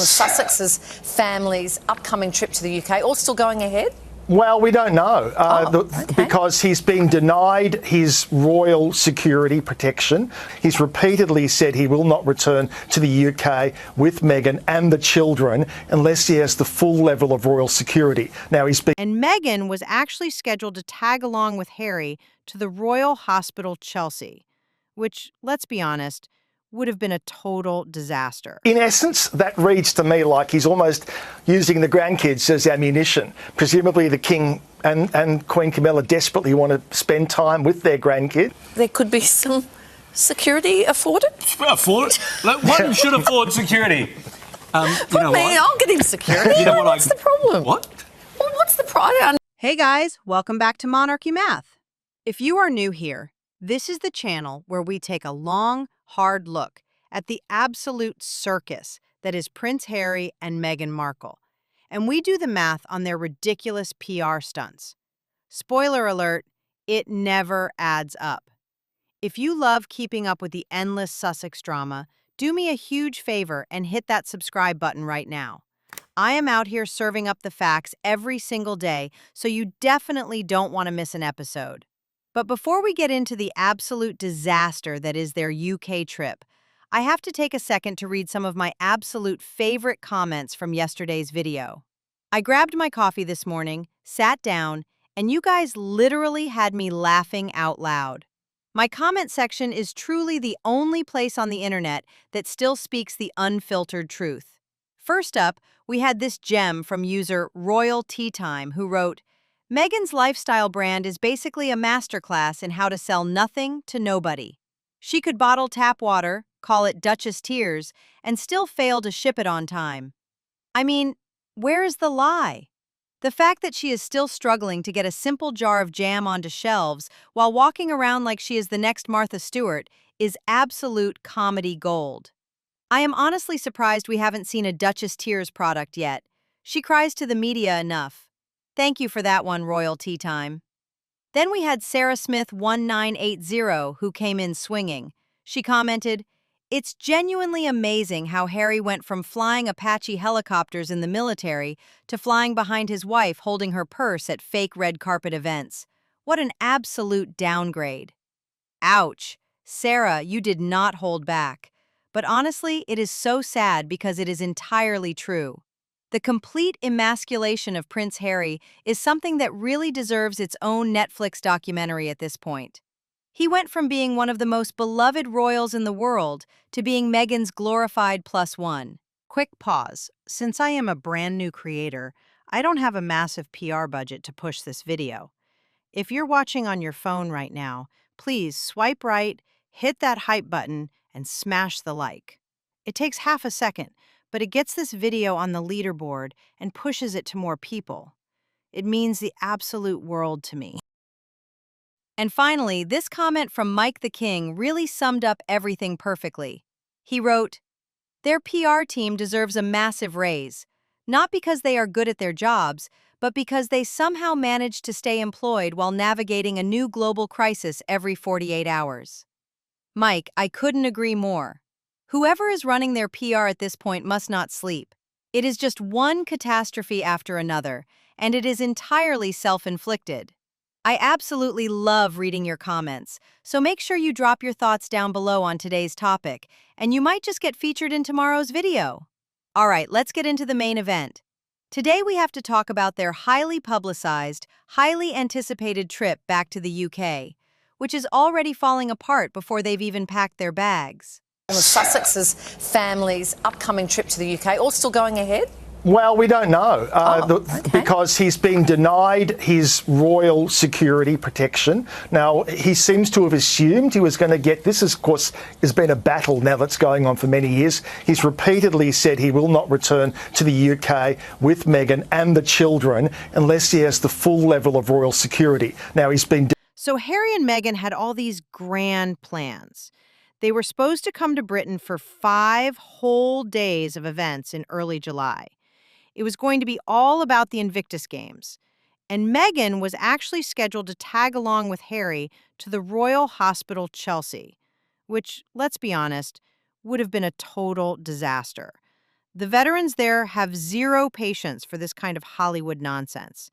the Sussex's family's upcoming trip to the UK, all still going ahead? Well, we don't know because he's been denied his royal security protection. He's repeatedly said he will not return to the UK with Meghan and the children unless he has the full level of royal security. Now, And Meghan was actually scheduled to tag along with Harry to the Royal Hospital Chelsea, which, let's be honest, would have been a total disaster. In essence, that reads to me like he's almost using the grandkids as ammunition. Presumably the King and Queen Camilla desperately want to spend time with their grandkid. There could be some security afforded? Afford? One should afford security. I'll get him security. You know what? What's the problem? What? Well, what's the problem? Hey guys, welcome back to Monarchy Math. If you are new here, this is the channel where we take a long, hard look at the absolute circus that is Prince Harry and Meghan Markle, and we do the math on their ridiculous PR stunts. Spoiler alert, it never adds up. If you love keeping up with the endless Sussex drama, do me a huge favor and hit that subscribe button right now. I am out here serving up the facts every single day, so you definitely don't want to miss an episode. But before we get into the absolute disaster that is their UK trip, I have to take a second to read some of my absolute favorite comments from yesterday's video. I grabbed my coffee this morning, sat down, and you guys literally had me laughing out loud. My comment section is truly the only place on the internet that still speaks the unfiltered truth. First up, we had this gem from user Royal Tea Time who wrote, Meghan's lifestyle brand is basically a masterclass in how to sell nothing to nobody. She could bottle tap water, call it Duchess Tears, and still fail to ship it on time. I mean, where is the lie? The fact that she is still struggling to get a simple jar of jam onto shelves while walking around like she is the next Martha Stewart is absolute comedy gold. I am honestly surprised we haven't seen a Duchess Tears product yet. She cries to the media enough. Thank you for that one, Royal Tea Time. Then we had Sarah Smith 1980 who came in swinging. She commented, It's genuinely amazing how Harry went from flying Apache helicopters in the military to flying behind his wife holding her purse at fake red carpet events. What an absolute downgrade. Ouch. Sarah, you did not hold back. But honestly, it is so sad because it is entirely true. The complete emasculation of Prince Harry is something that really deserves its own Netflix documentary at this point. He went from being one of the most beloved royals in the world to being Meghan's glorified +1. Quick pause. Since I am a brand new creator, I don't have a massive PR budget to push this video. If you're watching on your phone right now, please swipe right, hit that hype button, and smash the like. It takes half a second, but it gets this video on the leaderboard and pushes it to more people. It means the absolute world to me. And finally, this comment from Mike the King really summed up everything perfectly. He wrote, Their PR team deserves a massive raise, not because they are good at their jobs, but because they somehow managed to stay employed while navigating a new global crisis every 48 hours. Mike, I couldn't agree more. Whoever is running their PR at this point must not sleep. It is just one catastrophe after another, and it is entirely self-inflicted. I absolutely love reading your comments, so make sure you drop your thoughts down below on today's topic, and you might just get featured in tomorrow's video. All right, let's get into the main event. Today we have to talk about their highly publicized, highly anticipated trip back to the UK, which is already falling apart before they've even packed their bags. The Sussex's family's upcoming trip to the UK, all still going ahead? Well, we don't know because he's been denied his royal security protection. Now, he seems to have assumed he was going to get this. Of course, has been a battle now that's going on for many years. He's repeatedly said he will not return to the UK with Meghan and the children unless he has the full level of royal security. Now, he's been... So Harry and Meghan had all these grand plans. They were supposed to come to Britain for 5 whole days of events in early July. It was going to be all about the Invictus Games. And Meghan was actually scheduled to tag along with Harry to the Royal Hospital Chelsea, which, let's be honest, would have been a total disaster. The veterans there have zero patience for this kind of Hollywood nonsense.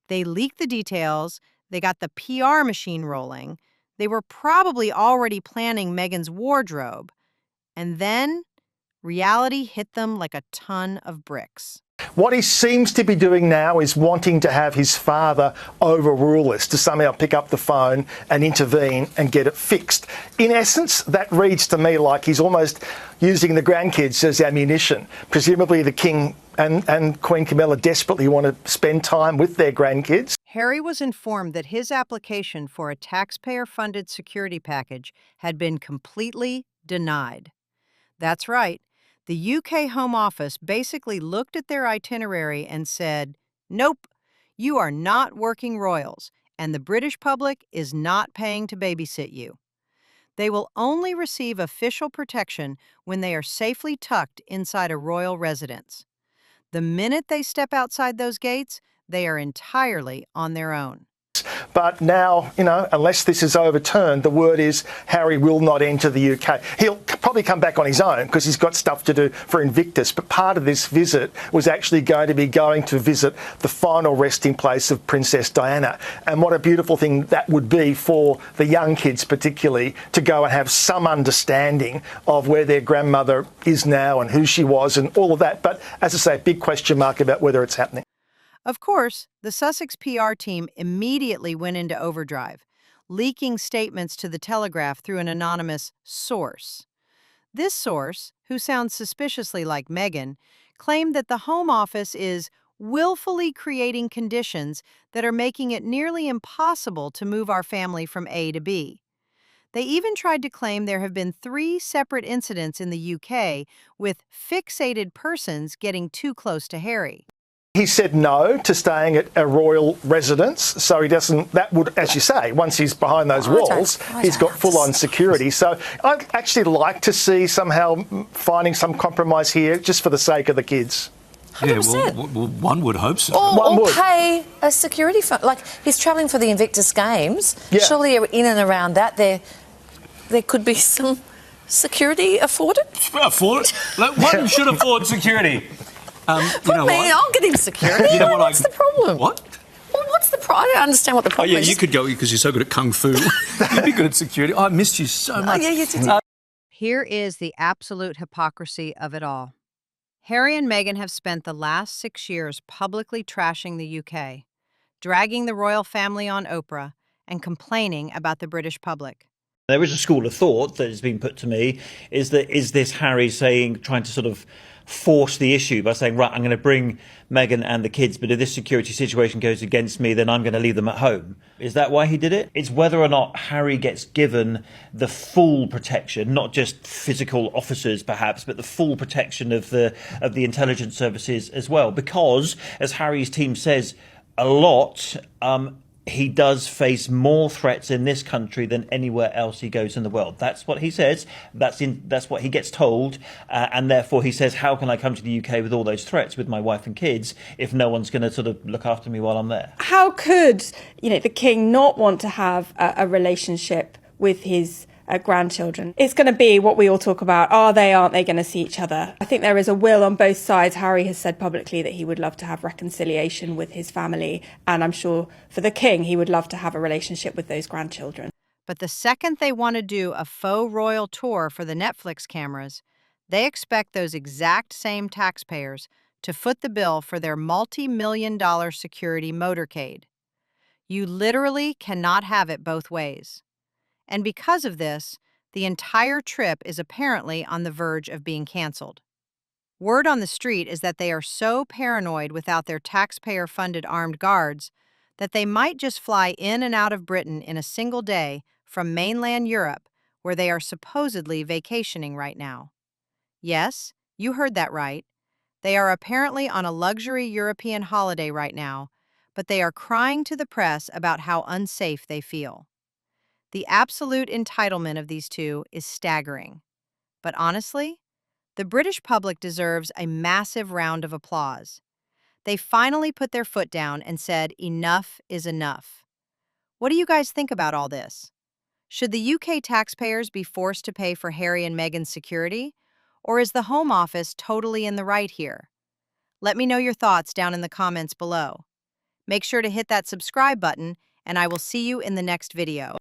They leaked the details, they got the PR machine rolling, they were probably already planning Meghan's wardrobe, and then reality hit them like a ton of bricks. What he seems to be doing now is wanting to have his father overrule us, to somehow pick up the phone and intervene and get it fixed. In essence, that reads to me like he's almost using the grandkids as ammunition. Presumably the King and Queen Camilla desperately want to spend time with their grandkids. Harry was informed that his application for a taxpayer-funded security package had been completely denied. That's right. The UK Home Office basically looked at their itinerary and said, nope, you are not working royals, and the British public is not paying to babysit you. They will only receive official protection when they are safely tucked inside a royal residence. The minute they step outside those gates, they are entirely on their own. But now, unless this is overturned, the word is Harry will not enter the UK. He'll probably come back on his own because he's got stuff to do for Invictus. But part of this visit was actually going to visit the final resting place of Princess Diana. And what a beautiful thing that would be for the young kids, particularly, to go and have some understanding of where their grandmother is now and who she was and all of that. But as I say, big question mark about whether it's happening. Of course, the Sussex PR team immediately went into overdrive, leaking statements to the Telegraph through an anonymous source. This source, who sounds suspiciously like Meghan, claimed that the Home Office is willfully creating conditions that are making it nearly impossible to move our family from A to B. They even tried to claim there have been 3 separate incidents in the UK with fixated persons getting too close to Harry. He said no to staying at a royal residence, so he doesn't, that would, as you say, once he's behind those walls, he's got full-on security. So I'd actually like to see somehow finding some compromise here, just for the sake of the kids. 100%. Yeah, well, one would hope so. Or pay a security fund. Like, he's travelling for the Invictus Games. Yeah. Surely in and around that, there could be some security afforded? One should afford security. I'll get him security. You know what? What's the problem? What? Well, what's the problem? I don't understand what the problem is. You could go because you're so good at kung fu. You'd be good at security. Oh, I missed you so much. Yeah, you did. Here is the absolute hypocrisy of it all. Harry and Meghan have spent the last 6 years publicly trashing the UK, dragging the royal family on Oprah, and complaining about the British public. There is a school of thought that has been put to me, is this Harry trying to sort of force the issue by saying, right, I'm going to bring Meghan and the kids, but if this security situation goes against me, then I'm going to leave them at home. Is that why he did it? It's whether or not Harry gets given the full protection, not just physical officers perhaps, but the full protection of the intelligence services as well. Because, as Harry's team says a lot, he does face more threats in this country than anywhere else he goes in the world. That's what he says. That's what he gets told. And therefore he says, how can I come to the UK with all those threats with my wife and kids if no one's going to sort of look after me while I'm there? How could, the king not want to have a relationship with his grandchildren? It's going to be what we all talk about. Aren't they going to see each other? I think there is a will on both sides. Harry has said publicly that he would love to have reconciliation with his family. And I'm sure for the king, he would love to have a relationship with those grandchildren. But the second they want to do a faux royal tour for the Netflix cameras, they expect those exact same taxpayers to foot the bill for their multi-million-dollar security motorcade. You literally cannot have it both ways. And because of this, the entire trip is apparently on the verge of being canceled. Word on the street is that they are so paranoid without their taxpayer-funded armed guards that they might just fly in and out of Britain in a single day from mainland Europe, where they are supposedly vacationing right now. Yes, you heard that right. They are apparently on a luxury European holiday right now, but they are crying to the press about how unsafe they feel. The absolute entitlement of these two is staggering. But honestly, the British public deserves a massive round of applause. They finally put their foot down and said enough is enough. What do you guys think about all this? Should the UK taxpayers be forced to pay for Harry and Meghan's security? Or is the Home Office totally in the right here? Let me know your thoughts down in the comments below. Make sure to hit that subscribe button, and I will see you in the next video.